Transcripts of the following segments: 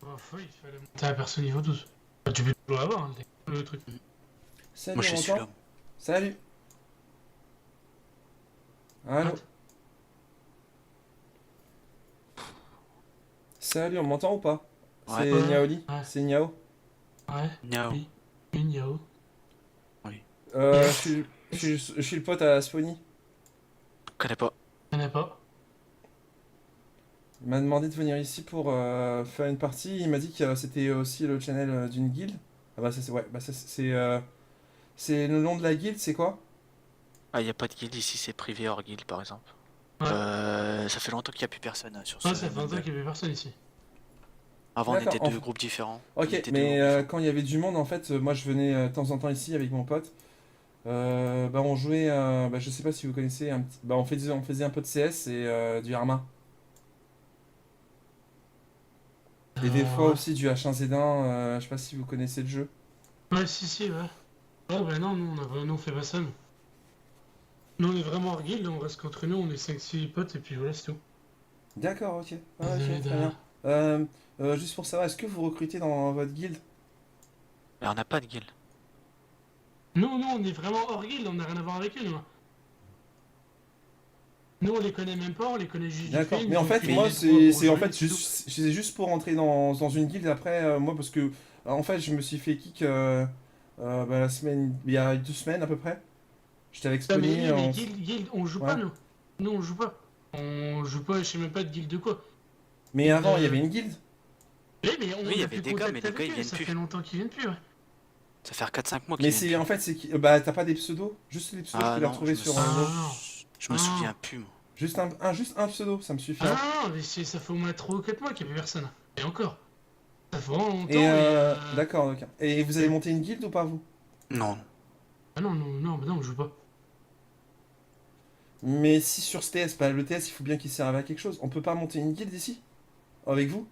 Oh, il fallait monter à perso niveau 12. Bah, tu peux toujours avoir hein, le truc. Salut, Moi, je on suis m'entend? celui-là. Salut. Allô? What? Salut, on m'entend ou pas? Ouais. C'est Ouais, Niaoli? ouais, C'est Niao? ouais. Niao. Oui. Une Yao. Oui. Je Yes. suis, Yes. je suis le pote à Spony. Je connais pas. Je connais pas. Il m'a demandé de venir ici pour faire une partie. Il m'a dit que c'était aussi le channel d'une guilde. Ah bah ça c'est ouais, bah ça c'est le nom de la guilde, c'est quoi? Ah, y a pas de guild ici, c'est privé hors guild, par exemple. Ouais. Ça fait longtemps qu'il y a plus personne sur Ouais, ce ça fait longtemps Mumble. qu'il y avait personne ici. Avant, on D'accord. était deux groupes différents. On Ok, était deux mais groupes différents. quand il y avait du monde, en fait, moi je venais de temps en temps ici avec mon pote. Bah on jouait, bah je sais pas si vous connaissez un petit, bah on faisait un peu de CS et du Arma. Et des fois Ouais. aussi du H1Z1, je sais pas si vous connaissez le jeu. Ouais, si, si, ouais. Ouais, bah non, nous, on fait pas ça, nous. Nous, on est vraiment hors guild, on reste qu'entre nous, on est 5-6 potes, et puis voilà, c'est tout. D'accord, ok. Ah, ok, Désolé de... très bien. Euh, juste pour savoir, est-ce que vous recrutez dans votre guilde? Mais on n'a pas de guild. Nous, on est vraiment hors guild, on n'a rien à voir avec eux, nous. Nous, on les connaît même pas, on les connaît juste du fait, D'accord. ils Mais nous en ont fait, filé moi, les droits pour c'est en jouer, et fait c'est tout. c'est juste pour rentrer dans une guilde après, moi, parce que en fait, je me suis fait kick bah, la semaine, il y a 2 semaines à peu près. J'étais avec Ah, mais Spony, oui, mais guild, on joue pas, ouais. nous. Nous, on joue pas. On joue pas, je sais même pas de guild de quoi. Mais Guild, avant, il y avait une guilde. oui, mais Oui, il on y a avait plus des gars, mais contact les gars, avec ils eux, viennent ça fait plus. longtemps qu'ils viennent plus, ouais. Ça fait 4-5 mois Mais qu'ils viennent c'est plus. en fait, bah t'as pas des pseudos, juste les pseudos que tu Ah peux les non, retrouver sur WoW. Ah, je non, me non. souviens plus, moi. Juste un pseudo, ça me suffit. Ah, Hein. non, non, mais ça fait au moins 3 ou 4 mois qu'il y avait personne. Et encore. Ça fait vraiment Et longtemps, et d'accord, ok. Et vous avez monté une guilde ou pas vous? Non, non. Ah non, non, non, mais non, on joue pas. Mais si sur ce TS, bah le TS, il faut bien qu'il serve à quelque chose. On peut pas monter une guilde ici? Avec vous?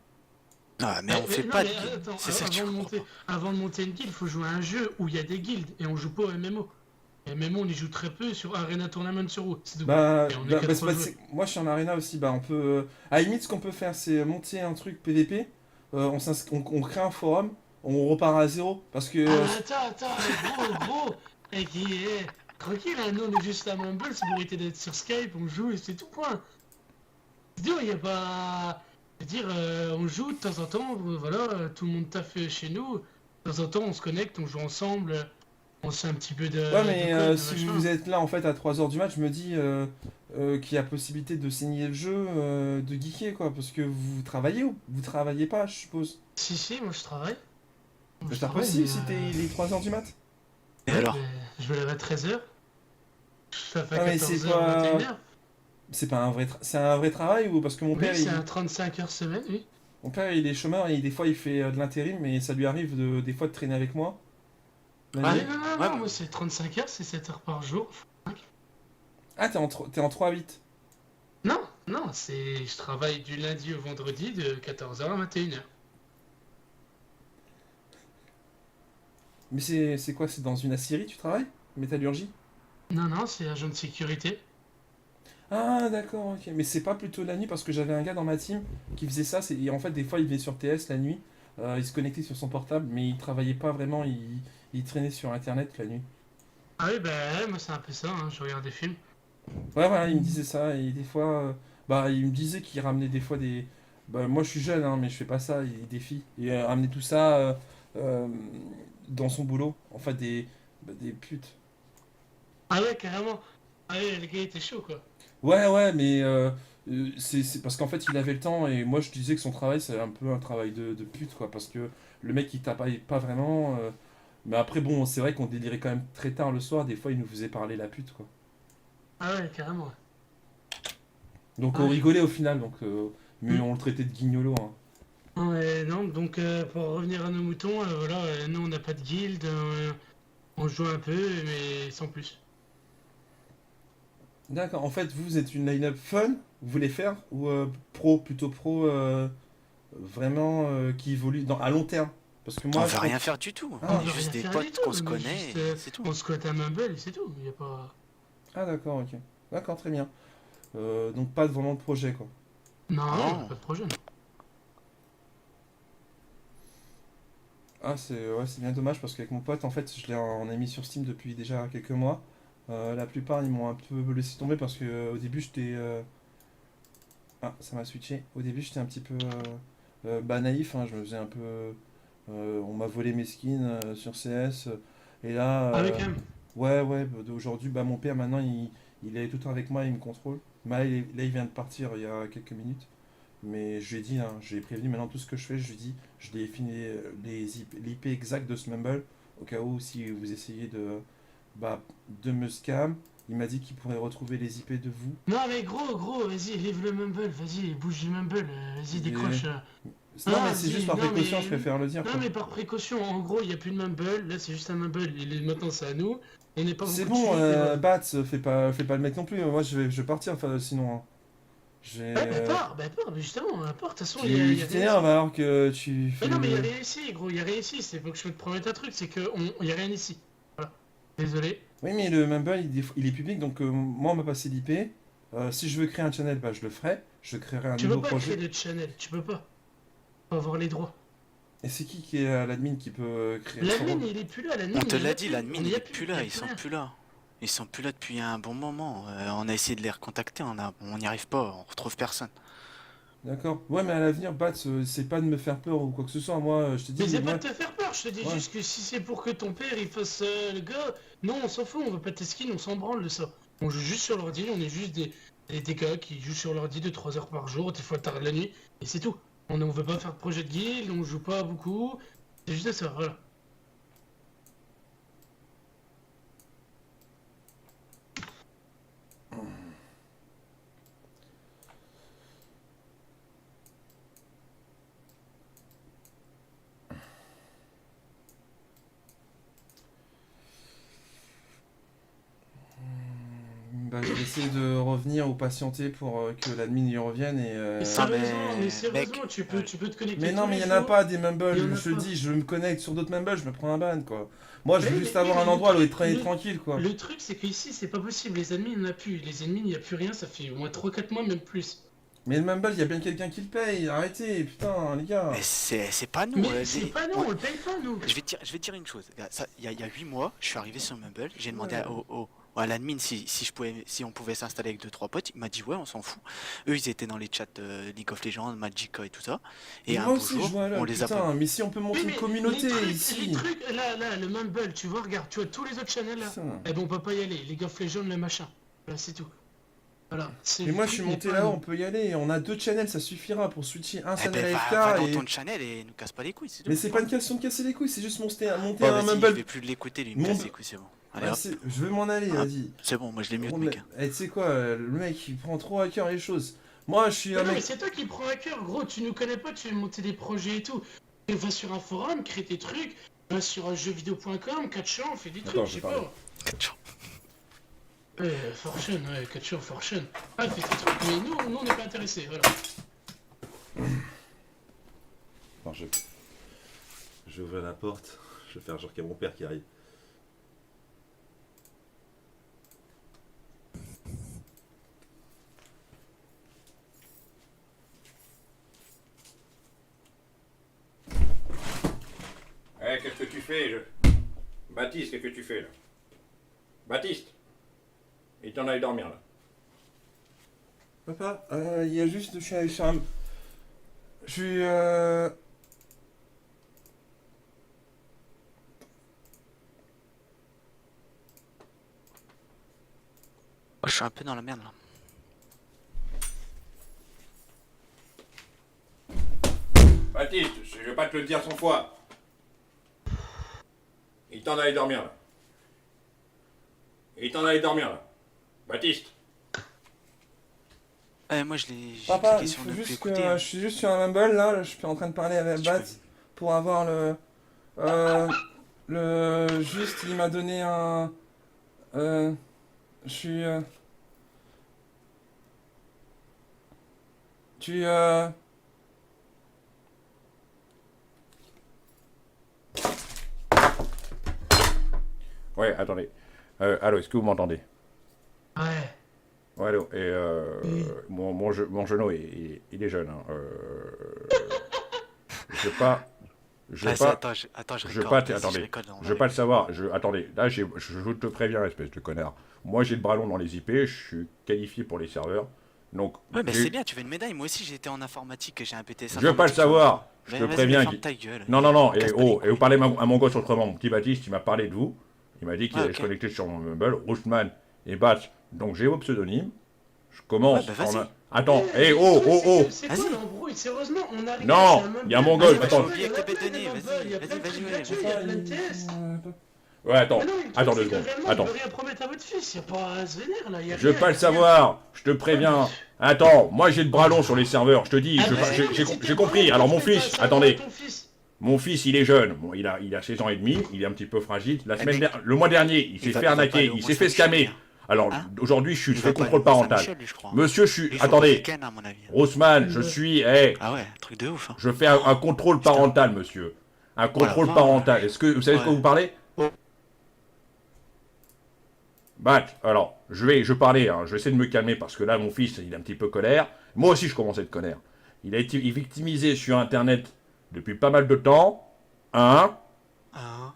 Ah, mais on fait Non, pas mais de guild. attends, C'est ça que tu comprends pas. avant de monter une guilde, il faut jouer à un jeu où il y a des guildes, et on joue pas au MMO. Et MMO, on y joue très peu sur Arena Tournament sur WoW, c'est tout. Et on est qu'à 3 joueurs. Moi je suis en arena aussi, bah on peut... à la limite, ce qu'on peut faire, c'est monter un truc PVP, on crée un forum, on repart à zéro, parce que... Ah, mais attends, gros, et qui est... Tranquille, hein, nous on est juste à Mumble, c'est pour éviter d'être sur Skype, on joue et c'est tout, point. C'est dur, il y a pas... Je veux dire, on joue de temps en temps, voilà, tout le monde taffe chez nous, de temps en temps on se connecte, on joue ensemble, on sait un petit peu Ouais, de mais code, de si machin. vous êtes là en fait à 3 heures du match, je me dis qu'il y a possibilité de signer le jeu, de geeker quoi, parce que vous travaillez ou vous travaillez pas, je suppose. Si, si, moi je travaille. Moi Bah, je c'est travaille, impossible mais... si t'es il est 3 heures du mat. Et Ouais, alors? ben, je me lève à 13h, je fais à Ah mais c'est 14h, pas... 21h. C'est pas un c'est un vrai travail ou parce que Oui, c'est un 35 heures semaine, oui. mon père il est chômeur et des fois il fait de l'intérim mais ça lui arrive des fois de traîner avec moi la Oui, Ouais, nuit. non, non, ouais, non, moi c'est 35 heures, c'est 7 heures par jour. Ah t'es en 3-8. Non, non, c'est... Je travaille du lundi au vendredi de 14h à 21h. Mais c'est quoi, c'est dans une aciérie tu travailles? Métallurgie? Non, non, c'est agent de sécurité. Ah d'accord, ok. Mais c'est pas plutôt la nuit parce que j'avais un gars dans ma team qui faisait ça. Et en fait, des fois, il venait sur TS la nuit, il se connectait sur son portable, mais il travaillait pas vraiment, il traînait sur Internet la nuit. Ah oui, bah ouais, moi c'est un peu ça, hein, je regarde des films. Ouais, voilà, il me disait ça. Et des fois, bah, il me disait qu'il ramenait des fois des. Bah, moi, je suis jeune, hein, mais je fais pas ça, des filles. Et ramenait tout ça euh, dans son boulot. En fait, des putes. Ah ouais, carrément. Ah ouais, le gars était chaud, quoi. Ouais, ouais, mais c'est parce qu'en fait, il avait le temps et moi, je disais que son travail, c'est un peu un travail de pute, quoi. Parce que le mec, il tape pas vraiment. Mais après, bon, c'est vrai qu'on délirait quand même très tard le soir. Des fois, il nous faisait parler la pute, quoi. Ah ouais, carrément. Ouais. Donc, Ah on ouais. rigolait au final. Donc, mais Hmm. on le traitait de guignolo, hein. Ouais, non, donc pour revenir à nos moutons, voilà, nous on n'a pas de guild, on joue un peu, mais sans plus. D'accord. En fait, vous êtes une line-up fun, vous voulez faire, ou pro, plutôt pro, vraiment qui évolue à long terme. Parce que on moi, je veut compte. rien faire du tout. On On Ah, est veut juste rien des faire du potes tout, qu'on se on est connaît juste, et c'est tout. on squatte un mumble et c'est tout. Y a pas... ah d'accord, ok. D'accord, très bien. Donc, pas vraiment de projet, quoi. Non, non, on a Non. pas de projet, non. Ah, c'est bien dommage parce qu'avec mon pote, en fait, on a mis sur Steam depuis déjà quelques mois. La plupart, ils m'ont un peu laissé tomber parce que au début, j'étais. Ah, ça m'a switché. Au début, j'étais un petit peu bah, naïf, hein, je me faisais un peu. On m'a volé mes skins sur CS. Et là, Ah oui, quand même. ouais, aujourd'hui, bah, mon père maintenant, il est tout le temps avec moi, il me contrôle. Bah, là, il vient de partir il y a quelques minutes. Mais je lui ai dit, hein, je l'ai prévenu, maintenant tout ce que je fais, je lui dis, je définis l'IP exact de ce mumble, au cas où si vous essayez bah, de me scam, il m'a dit qu'il pourrait retrouver les IP de vous. Non, mais gros, vas-y, livre le mumble, vas-y, bouge du mumble, vas-y, Et- décroche. Non, mais c'est juste Vas-y, par non, précaution, mais. je préfère le dire, Non, quoi. mais par précaution, en gros, il n'y a plus de mumble, là, c'est juste un mumble, maintenant, c'est à nous. On n'est pas C'est beaucoup bon, dessus, et voilà. Bats, fais pas le mec non plus, moi je vais partir, enfin, sinon. Hein. J'ai. Ouais, pars, mais justement, pars, de toute façon, il y Tu a rien ici. t'énerves alors que tu Mais fais. non, mais il y a rien ici, gros, il y a rien ici, c'est faut que je te promette un truc, c'est que il y a rien ici. Voilà. Désolé. Oui, mais le Mumble, il est public, donc moi, on m'a passé l'IP. Si je veux créer un channel, bah, je le ferai. Je créerai un Tu nouveau peux pas projet. créer de channel, tu peux pas. Faut avoir les droits. Et c'est qui est l'admin qui peut créer son L'admin, rôle? il est plus là, l'admin, On te il y en l'a a dit, plus, l'admin on y il a est plus, plus il y là, a ils plus sont rien. plus là. Ils sont plus là depuis un bon moment. On a essayé de les recontacter, on n'y arrive pas, on retrouve personne. D'accord. Ouais, mais à l'avenir, Bat, c'est pas de me faire peur ou quoi que ce soit. Moi, je te Mais dis, c'est pas moi. de te faire peur, je te dis Ouais. juste que si c'est pour que ton père il fasse le gars, non on s'en fout, on veut pas tes skins, on s'en branle de ça. On joue juste sur l'ordi, on est juste des gars qui jouent sur l'ordi de 3 heures par jour, des fois tard la nuit, et c'est tout. On veut pas faire de projet de guild, on joue pas beaucoup, c'est juste ça, voilà. Bah, je vais essayer de revenir ou patienter pour que l'admin y revienne et. Mais Ah mais mais mec, sérieusement, tu peux te connecter Mais non, tous mais les il y en a jours, pas des il y mumbles. en a Je te le pas. dis, je me connecte sur d'autres mumbles, je me prends un ban, quoi. Moi, je Mais veux oui, juste oui, avoir un mais endroit où être tranquille, quoi. le truc c'est qu'ici c'est pas possible, les ennemis il n'y en a plus, les ennemis il n'y a plus rien, ça fait au moins 3 4 mois, même plus. Mais le mumble, il y a bien quelqu'un qui le paye. Arrêtez, putain, les mais gars. c'est pas nous. Mais c'est pas nous, on le paye pas nous. Je vais te dire une chose. Il y a 8 mois, je suis arrivé sur Mumble, j'ai demandé Ouais. à l'admin si on pouvait s'installer avec deux trois potes. Il m'a dit ouais, on s'en fout. Eux, ils étaient dans les chats League of Legends, Magic et tout ça. Et Mais un moi beau aussi, je jour, vois là, on les a pas putain. vus. Mais si on peut monter Oui, une mais communauté les ici. trucs, là, le Mumble, tu vois, regarde, tu vois tous les autres channels là. Putain. Eh ben, on peut pas y aller. League of Legends, le machin. Voilà, c'est tout. Voilà. C'est Mais le moi, je truc suis n'est monté pas à là-haut, nous. on peut y aller. On a 2 channels, ça suffira pour switcher un Eh channel ben va AFK dans et. ton channel et nous casse pas les couilles, c'est tout. Mais c'est pas une question de casser les couilles, c'est juste monter Bon un vas-y, je mumble. vais plus l'écouter, lui il me Mon- casse les couilles, c'est bon. Allez Ouais, hop. je vais m'en aller, Ah, vas-y. c'est bon, moi je les mute mec. Tu sais quoi, le mec il prend trop à cœur les choses. Moi je suis Mais un non, mais mec. c'est toi qui prends à cœur, gros. Tu nous connais pas, tu veux monter des projets et tout. Va sur un forum, crée tes trucs. Va sur jeuxvideo.com, Catchan, fais des trucs, Attends, je je sais vais parler. pas. Ouais, Fortune, ouais, Catchan, Fortune. Ah, fais tes trucs, mais nous on n'est pas intéressés, voilà. Attends, je vais ouvrir la porte. Je vais faire genre qu'il y a mon père qui arrive. Eh, qu'est-ce que tu fais Baptiste, qu'est-ce que tu fais là Baptiste Il t'en allait dormir là. Papa, il y a juste. Je suis allé sur un. Je suis. Je suis un peu dans la merde là. Baptiste, je vais pas te le dire 100 fois. Il t'en allait dormir là. Il t'en allait dormir là. Baptiste Moi j'ai Papa, cliqué il sur faut ne plus juste que. écouter. Hein. Je suis juste sur un mumble là, je suis en train de parler avec Si tu Bat peux- pour avoir le. Juste, il m'a donné un. Je suis. Tu. Ouais, attendez. Allô, est-ce que vous m'entendez Ouais. Ouais, allô. Et Oui. mon genou, il est jeune. Hein. Je sais pas. Je vais Vas-y, pas... attends, je Je veux recorde. pas... Vas-y, Attendez. recorde, on Je va veux pas le aller. savoir. Attendez, là, je te préviens, espèce de connard. Moi, j'ai le bras long dans les IP, je suis qualifié pour les serveurs. Donc, Ouais, bah c'est bien, tu veux une médaille. Moi aussi, j'ai été en informatique, j'ai un BTS je veux pas le informatique. j'en ai fait. savoir. Je te Vas-y, mais préviens. ferme ta gueule. Non, non, non. Et, Casse pas les oh, et vous couilles. parlez à mon gosse autrement. Mon petit Baptiste, il m'a parlé de vous. Il m'a dit qu'il Ah, allait se ok. connecter sur mon mobile. Roostman et Batch. Donc, j'ai vos pseudonymes. Je Ouais, commence. bah vas-y. Attends. Eh, Oh, mais oh, oh. C'est quoi Vas-y. l'embrouille? Sérieusement, on arrive Non, c'est un il y a mumble. mon gosse, Vas-y, attends. vas-y, Il y a que plein tes données, de mumble, vas-y, il y a plein de vas-y, trucs vas-y, là-dessus, il y a plein de tests. Ouais, attends. Mais non, mais le truc, Attends 2 c'est que secondes. réellement, Attends. il veut rien promettre à votre fils, y a pas à se vénère là, y a Je veux rien, pas y le a savoir. Je te préviens. Attends, moi j'ai le bras long sur les serveurs. Je te dis, rien. Ah, je- bah, j'ai non, mais c'est j'ai pas compris. vrai, Alors mon tu fais pas fils, ça attendez. à ton fils. Mon fils, il est jeune. Bon, il a 16 ans et demi. Il est un petit peu fragile. Le mois dernier, il s'est fait va pas arnaquer. aller au Il s'est fait Mont Saint-Michel, scammer. bien. Alors Hein aujourd'hui, je suis Il je va fais pas aller contrôle au Mont parental. Saint-Michel, lui, je crois. Monsieur, je suis. Il faut Attendez. week-end, à mon avis. Rossman, je suis. Hey, Ah ouais, truc de ouf. Hein. je fais un contrôle Putain. parental, monsieur. Un contrôle vache. parental. Est-ce que vous savez de quoi Ouais. vous parlez? Oh. Bat, alors, je parlais, hein, je vais essayer de me calmer parce que là, mon fils, il est un petit peu colère. Moi aussi, je commence à être colère. Il a été victimisé sur Internet depuis pas mal de temps. Hein? Ah.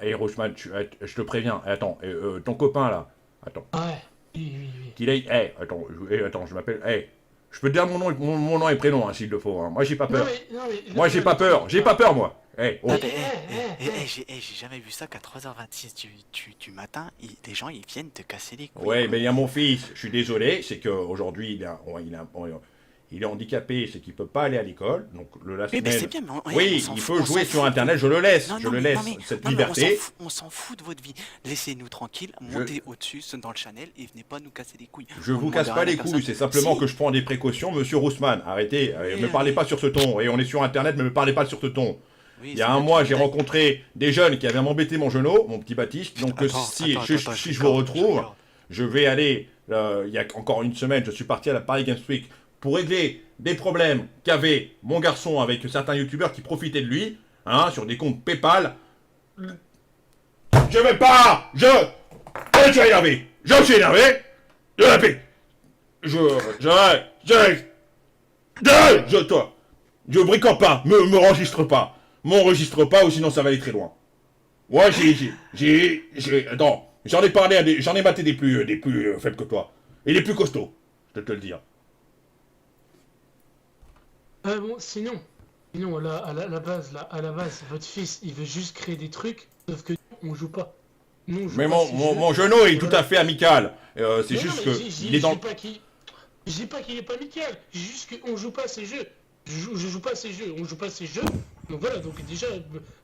Hey, Rochman, je te préviens. Attends, ton copain là. Attends. Ouais, oui. Attends, je m'appelle. Hey, je peux te dire mon nom et prénom, hein, s'il le faut. Hein. Moi, j'ai pas peur. Non, mais, Moi, j'ai pas peur. J'ai pas peur, moi. Hey, oh. Ah, mais, j'ai jamais vu ça qu'à 3h26 du matin, les gens ils viennent te casser les couilles. Ouais, quoi. mais il y a mon fils. Je suis désolé, c'est qu'aujourd'hui, il est handicapé, c'est qu'il peut pas aller à l'école. Donc, la Oui, mais semaine. c'est bien, mais on Oui, s'en il fout, peut on jouer s'en sur fout. Internet, je le laisse. Non, Je non, le mais- laisse, non, mais- cette non, mais liberté. on s'en fout de votre vie. Laissez-nous tranquilles, montez au-dessus dans le channel et venez pas nous casser les couilles. Je On vous demande casse rien pas à les personne. couilles, c'est simplement Si. que je prends des précautions, monsieur Roussman. Arrêtez, Oui, me parlez oui. pas sur ce ton. Et on est sur Internet, mais me parlez pas sur ce ton. Oui, Il y a c'est un bien, mois, tu j'ai m'étonnes. rencontré des jeunes qui avaient m'embêté mon genou, mon petit Baptiste. Donc Attends, si attends, je vous regarde, retrouve, regarde. je vais aller, il y a encore une semaine, je suis parti à la Paris Games Week pour régler des problèmes qu'avait mon garçon avec certains youtubeurs qui profitaient de lui, hein, sur des comptes PayPal. Je vais pas, je suis énervé, de la paix. Toi, je bricole pas, m'enregistre pas, m'enregistre pas ou sinon ça va aller très loin. Ouais, attends, j'en ai parlé j'en ai maté des plus faibles que toi. Et des plus costauds, je peux te le dire. Bon, sinon, à la base, votre fils, il veut juste créer des trucs, sauf que nous, on joue pas. Nous, on joue Mais pas ces jeux. mon genou est tout à fait amical. C'est Non, juste mais que il est dans. Je dis pas qu'il est pas amical, j'ai juste qu'on joue pas à ces jeux. Je joue pas à ces jeux, on joue pas à ces jeux. Donc voilà, donc déjà,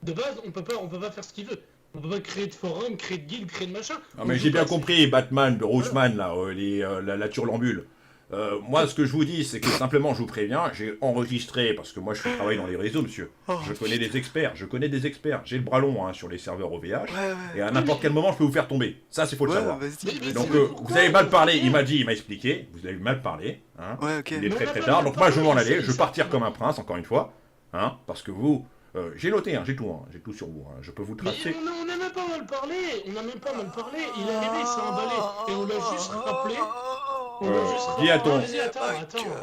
de base, on peut pas faire ce qu'il veut. On peut pas créer de forum, créer de guild, créer de machin. Non On mais joue j'ai pas bien à ces- compris, Batman, de Roseman, là, la turlambule. Moi, ce que je vous dis, c'est que simplement, je vous préviens, j'ai enregistré, parce que moi, je travaille dans les réseaux, monsieur. Oh, Je connais des experts, J'ai le bras long hein, sur les serveurs OVH, Ouais, et à n'importe quel moment, je peux vous faire tomber. Ça, c'est faut le ouais, savoir. vas-y, Mais vas-y. Donc, mais vous pourquoi avez mal parlé, pourquoi il m'a expliqué, vous avez mal parlé, hein. Ouais, ok. Il est Mais très on a très pas tard, mal donc moi, je vais m'en parlé, aller, je vais ça. partir comme un prince, encore une fois, hein, parce que vous, j'ai noté, hein, j'ai tout sur vous, hein. Je peux vous Mais tracer. on a même pas mal parlé, il est arrivé, il s'est emballé, et on l'a juste rappelé. dis à ton- Vas-y, attends.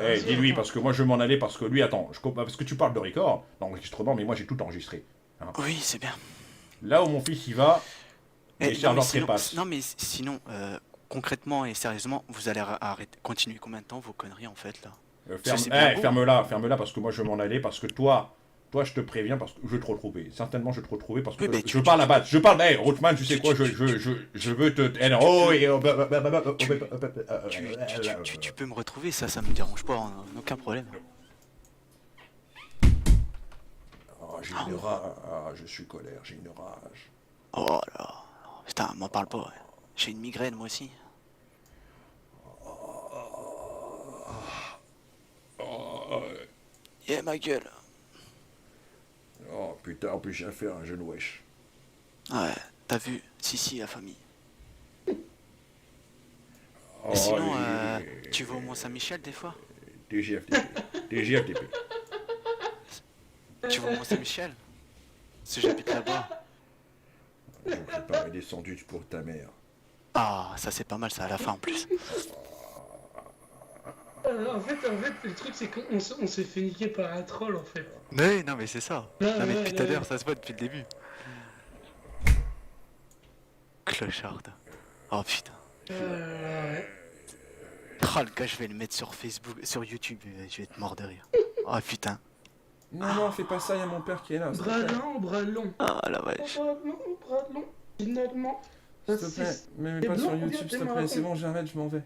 Eh, Vas-y, dis-lui, attends. parce que moi je vais m'en aller, parce que lui, attends, parce que tu parles de record, d'enregistrement, mais moi j'ai tout enregistré. Oui, c'est bien. Là où mon fils il va, Eh, les non, mais serveurs sinon, trépassent. non, mais sinon, concrètement et sérieusement, vous allez continuer combien de temps vos conneries en fait là? Ça, c'est bien beau. Ferme-la, parce que moi je vais m'en aller, parce que toi, je te préviens, parce que je vais te retrouver. Certainement, je vais te retrouver, parce que Oui, mais je parle à battre. Hey, Rothman, tu sais quoi, je veux te. Tu peux me retrouver, ça me dérange pas, aucun problème. J'ai une rage, je suis colère, j'ai une rage. Oh là, putain, m'en parle pas. Ouais. J'ai une migraine moi aussi. Yeah, ma gueule. Oh putain, en plus j'ai fait un jeune wesh. Ouais, t'as vu, si, la famille. Oh, Et sinon, tu vas au Mont-Saint-Michel des fois? TGFTP. Tu vas au Mont-Saint-Michel? Si j'habite là-bas. Je prépare des sandwichs pour ta mère. Ah, ça c'est pas mal ça à la fin en plus. en fait, le truc c'est on s'est fait niquer par un troll en fait. Mais non, mais c'est ça. Ouais, Non, mais ouais, depuis tout à ouais. l'heure, ça se voit depuis le début. Clocharde. Oh putain. Ouais. Oh le gars, je vais le mettre sur Facebook, sur YouTube, je vais être mort de rire. Oh putain. Non, fais pas ça, il y a mon père qui est là. s'il te Bras plaît. long, bras long. Ah la vache. Bras long. Finalement. S'il te plaît, mais mets pas sur YouTube, s'il te plaît. C'est bon, j'arrête, je m'en vais.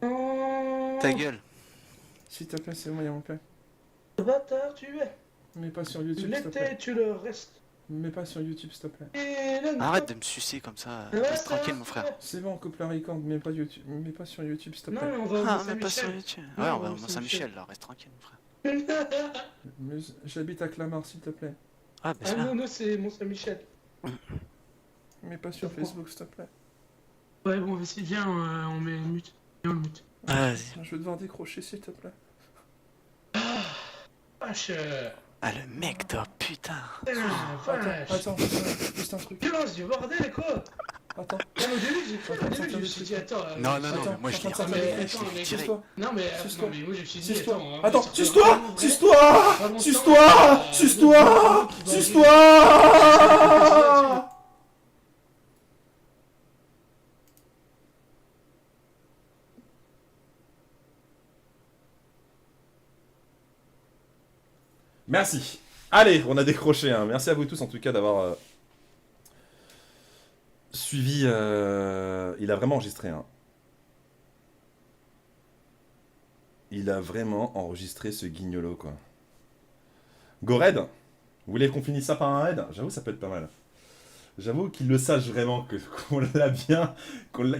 Ta gueule. S'il te plaît, c'est bon, il y a mon père. Bâtard, tu es. Mets pas sur Tu YouTube, s'il te l'étais, plaît. tu le restes. Mets pas sur YouTube, s'il te plaît. Et là, Arrête de me sucer comme ça. Ouais, Reste ça va, tranquille, mon frère. C'est bon, coupe la record, mets pas YouTube, mets pas sur YouTube, s'il te Non, plaît. mais on va au Ah, même pas Mont-Saint-Michel. sur YouTube. Non, Ouais, on on va va au au Mont-Saint-Michel là, reste tranquille, mon frère. Mais j'habite à Clamart, s'il te plaît. Ah, bah Ah c'est là. non, non, c'est Mont-Saint-Michel. Mets pas sur Pourquoi Facebook, s'il te plaît. Ouais, bon, vas-y, viens, on met une mute. Viens, on le mute. Ah, vas-y. Je vais devoir décrocher, s'il te plaît. Vache. Ah, le mec top, putain. Vache. Attends, juste un truc. Violence du bordel, quoi. Attends, Non, au début, j'ai fait, Attends, au début, attends, je me suis dit, attends. Non, non, non, Attends, mais moi je l'ai attends, remis, mais je attends, l'ai mais tiré. suce-toi. Non, mais, Suce-toi. non, mais moi, je me suis dit, Suce-toi. attends. Attends, ça suce-toi fait vraiment vrai. Suce-toi Pas longtemps, Suce-toi Suce-toi Suce-toi Merci. Allez, on a décroché. Hein. Merci à vous tous en tout cas d'avoir suivi. Il a vraiment enregistré. Hein. Il a vraiment enregistré ce guignolo quoi. Go raid. Vous voulez qu'on finisse ça par un raid? J'avoue ça peut être pas mal. J'avoue qu'il le sache vraiment qu'on l'a bien,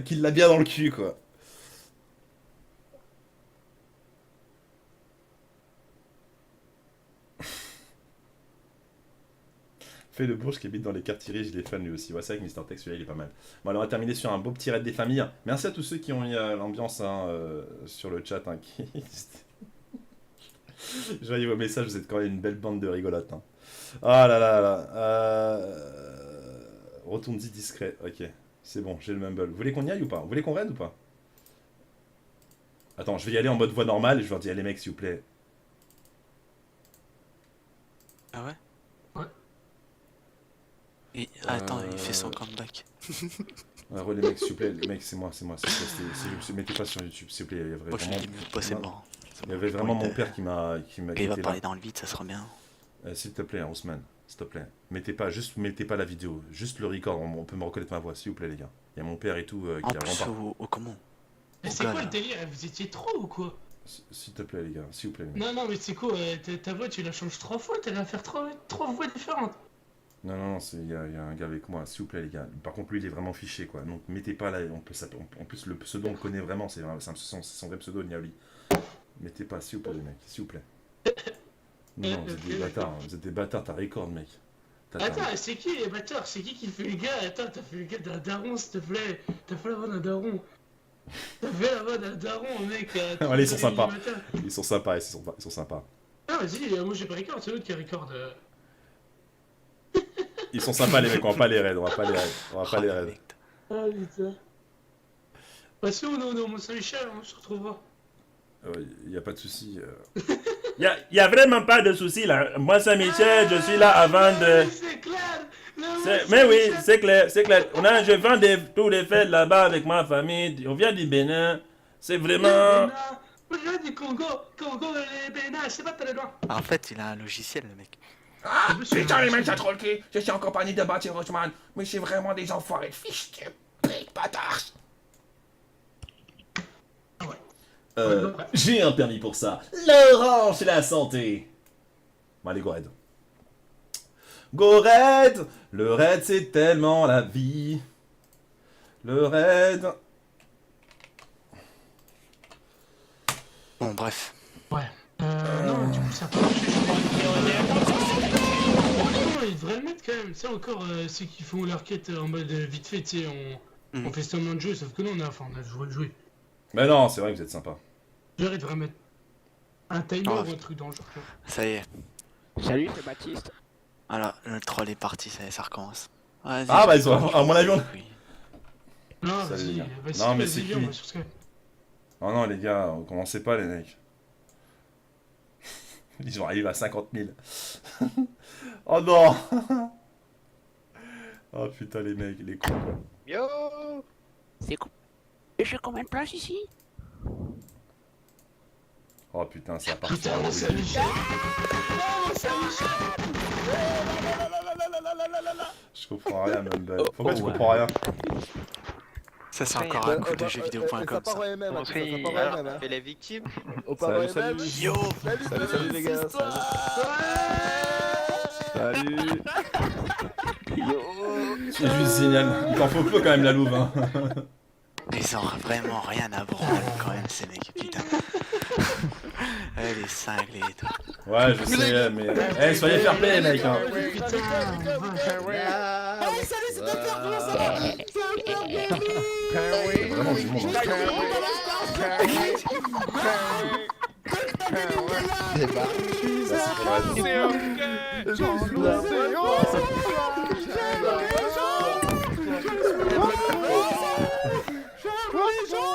qu'il l'a bien dans le cul quoi. Fait le bourge qui habite dans les quartiers riches, il est fan lui aussi. Ouais, c'est vrai que Mr. Tech, celui-là, il est pas mal. Bon, alors on va terminer sur un beau petit raid des familles. Merci à tous ceux qui ont mis l'ambiance hein, sur le chat. Hein, Je voyais vos messages, vous êtes quand même une belle bande de rigolotes. Hein. Ah là là là. Retourne-y discret. Ok, c'est bon, j'ai le mumble. Vous voulez qu'on y aille ou pas? Vous voulez qu'on raid ou pas? Attends, je vais y aller en mode voix normale et je vais leur dire, les mecs, s'il vous plaît. Ah ouais? Ouais. Et attends, il fait son comeback. Ouais, les mecs, s'il vous plaît, les mecs, c'est moi. Mettez pas sur YouTube, s'il vous plaît. Il y avait Moi je vraiment, l'ai mis pas, c'est mort. il y avait vraiment mon père qui m'a Il va qui était parler là. dans le vide, ça sera bien. S'il te plaît, Ousmane, s'il te plaît. Mettez pas la vidéo, juste le record, on peut me reconnaître ma voix, s'il vous plaît, les gars. Il y a mon père et tout En qui a plus, vraiment au comment? Mais Au c'est gars, quoi là. le délire? Vous étiez trop ou quoi? S'il te plaît, les gars, s'il vous plaît, les mecs. Non, non, mais c'est quoi? Ta voix, tu la changes 3 fois, t'allais la faire 3 voix différentes. Non, il y a un gars avec moi, s'il vous plaît, les gars. Par contre, lui, il est vraiment fiché, quoi. Donc, mettez pas là, en plus, le pseudo, on le connaît vraiment, c'est son vrai pseudo, Niaoli. Mettez pas, s'il vous plaît, les mecs, s'il vous plaît. Non, vous êtes des bâtards, t'as record, mec. Attends, c'est qui les bâtards? C'est qui fait le gars? Attends, t'as fait le gars d'un daron, s'il te plaît. T'as fait la voix d'un daron. T'as fait la voix d'un daron, mec. Allez, ils sont sympas. du matin. Ils sont sympas, ils sont sympas. Ah, vas-y, moi j'ai pas record, c'est l'autre qui a record. Ils sont sympas, les mecs, on va pas les raids, on va pas les Oh, raids. le mec. Ah, putain. Bah, si on est au Mont-Saint-Michel, on se retrouvera. Il y a pas de souci. Y a vraiment pas de souci là. Moi, Saint-Michel, je suis là avant de. C'est clair! Mais oui, c'est clair. Je vends tous les fêtes là-bas avec ma famille. On vient du Bénin. C'est vraiment. Moi je viens du Congo, les Bénin, c'est pas très loin. En fait, il a un logiciel, le mec. Ah, putain, les mecs, j'ai trop le cul. Je suis en compagnie de Bâti Rochman. Mais c'est vraiment des enfoirés de fiches de pute bâtards. J'ai un permis pour ça. L'orange et la santé. Bon, allez, go raid. Go raid. Le raid, c'est tellement la vie. Le raid. Bon, bref. Ouais. Non, du coup, ça peut marcher. Il devrait le mettre quand même. Tu sais, encore ceux qui font leur quête en mode vite fait, tu sais, on fait semblant de jeu, sauf que nous, on a joué. Mais non, c'est vrai que vous êtes sympa. J'aurais devrait mettre un timer Oh. ou un truc dans le genre. tu vois. Ça y est. Salut, c'est Baptiste. Voilà, le troll est parti, ça y est, ça recommence. Vas-y, Ah, bah, ils sont, à mon avis, on... oui. Non, Salut, les vas-y, gars. vas-y, Non, mais vas-y, c'est viens, qui on va sur Skype. Oh non, les gars, commencez pas, les mecs. Ils vont arriver à 50 000. Oh non. Oh putain, les mecs, les cons, quoi. Yo! C'est quoi? Et j'ai combien de place ici? Oh putain, ça part. Putain, mon Saint-Michel. Oh, mon Saint-Michel. Je comprends rien, Mumble. Pourquoi tu comprends rien? Ça, c'est encore un coup de jeuxvideo.com. Ça part ça. au MM, On ça fait- part au alors, MM, hein. on fait la victime. On part au Salut, MM. salut. Yo! Salut les gars. Salut. C'est juste génial. Il t'en faut peu quand même, la louve, hein. Ils ont vraiment rien à branler quand même, ces mecs, putain. Elle est cinglée et tout. Ouais, je sais, mais. Eh, soyez fair play, les mecs, hein. Il y a vraiment du monde, hein. C'est